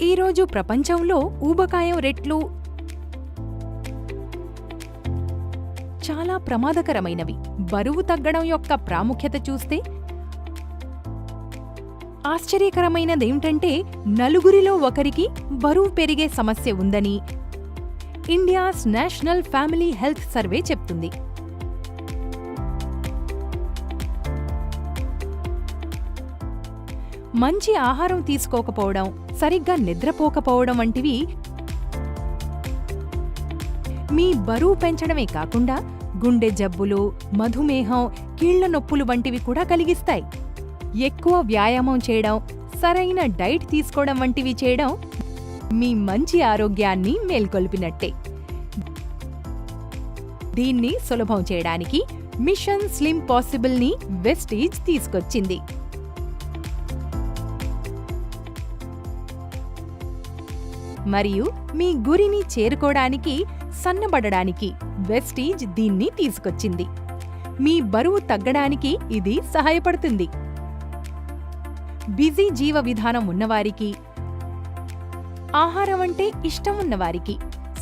ఈరోజు ప్రపంచంలో ఊబకాయం రెట్లు చాలా ప్రమాదకరమైనవి. బరువు తగ్గడం యొక్క ప్రాముఖ్యత చూస్తే ఆశ్చర్యకరమైనదేమిటంటే నలుగురిలో ఒకరికి బరువు పెరిగే సమస్య ఉందని India's national family health survey చెప్తుంది. మంచి ఆహారం తీసుకోకపోవడం, సరిగ్గా నిద్రపోకపోవడం వంటివి మీ బరువు పెంచడమే కాకుండా గుండె జబ్బులు, మధుమేహం, కీళ్ల నొప్పులు వంటివి కూడా కలిగిస్తాయి. ఎక్కువ వ్యాయామం చేయడం, సరైన డైట్ తీసుకోవడం వంటివి చేయడం మీ మంచి ఆరోగ్యాన్ని మేల్కొల్పినట్టే. దీన్ని సులభం చేయడానికి మిషన్ స్లిమ్ పాసిబుల్ని వెస్టీజ్ తీసుకొచ్చింది. మరియు మీ గురిని చేరుకోవడానికి, సన్నబడడానికి వెస్టీజ్ దీన్ని తీసుకొచ్చింది. మీ బరువు తగ్గడానికి ఇది సహాయపడుతుంది. బిజీ జీవ విధానం ఉన్నవారికి, ఆహారం అంటే ఇష్టం ఉన్నవారికి,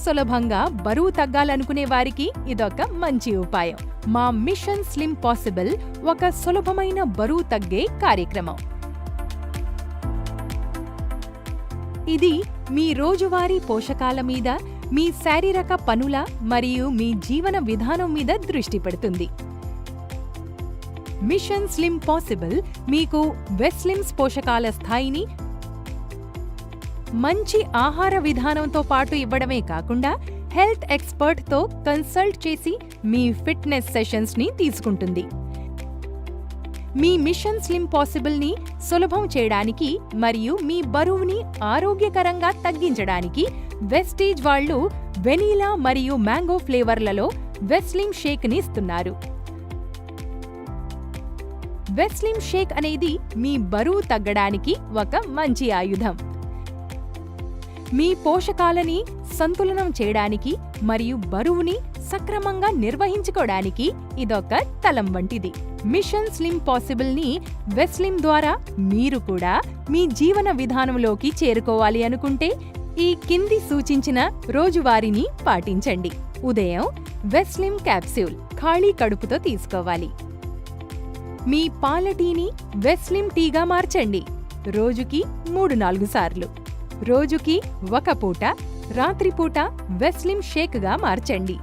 సులభంగా బరువు తగ్గాలనుకునే వారికి ఇదొక మంచి ఉపాయం. మా మిషన్ స్లిమ్ పాసిబుల్ ఒక సులభమైన బరువు తగ్గే కార్యక్రమం. ఇది మీ రోజువారీ పోషకాల మీద, మీ శారీరక పనుల మరియు మీ జీవన విధానం మీద దృష్టి పెడుతుంది. మిషన్ స్లిమ్ పాసిబుల్ మీకు వెస్లిమ్స్ పోషకాల స్థాయిని మంచి ఆహార విధానంతో పాటు ఇవ్వడమే కాకుండా హెల్త్ ఎక్స్పర్ట్తో కన్సల్ట్ చేసి మీ ఫిట్నెస్ సెషన్స్ని తీసుకుంటుంది. మీ మిషన్ స్లిమ్ పాసిబుల్ని సులభం చేయడానికి మరియు మీ బరువుని ఆరోగ్యకరంగా తగ్గించడానికి వెస్టీజ్ వాళ్ళు వెనీలా మరియు మ్యాంగో ఫ్లేవర్లలో వెస్లిమ్ షేక్ని ఇస్తున్నారు. వెస్లిమ్ షేక్ అనేది మీ బరువు తగ్గడానికి ఒక మంచి ఆయుధం. మీ పోషకాలని సంతులనం చేయడానికి మరియు బరువుని సక్రమంగా నిర్వహించుకోవడానికి ఇదొక తలం వంటిది. మిషన్ స్లిమ్ పాసిబుల్ని వెస్లిమ్ ద్వారా మీరు కూడా మీ జీవన విధానంలోకి చేరుకోవాలి అనుకుంటే ఈ కింది సూచించిన రోజువారీని పాటించండి. ఉదయం వెస్లిమ్ క్యాప్సూల్ ఖాళీ కడుపుతో తీసుకోవాలి. మీ పాల టీని వెస్లిమ్ టీగా మార్చండి. రోజుకి 3-4 సార్లు. రోజుకి ఒక పూట, రాత్రిపూట వెస్లిమ్ షేక్గా మార్చండి.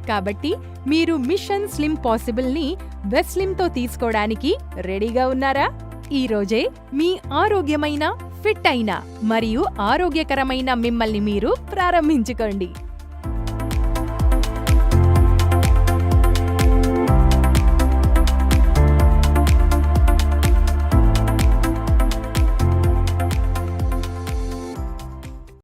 కాబట్టి మీరు మిషన్ స్లిమ్ పాసిబుల్ని వెస్లిమ్తో తీసుకోవడానికి రెడీగా ఉన్నారా? ఈ రోజే మీ ఆరోగ్యమైన, ఫిట్ అయిన మరియు ఆరోగ్యకరమైన మిమ్మల్ని మీరు ప్రారంభించుకోండి.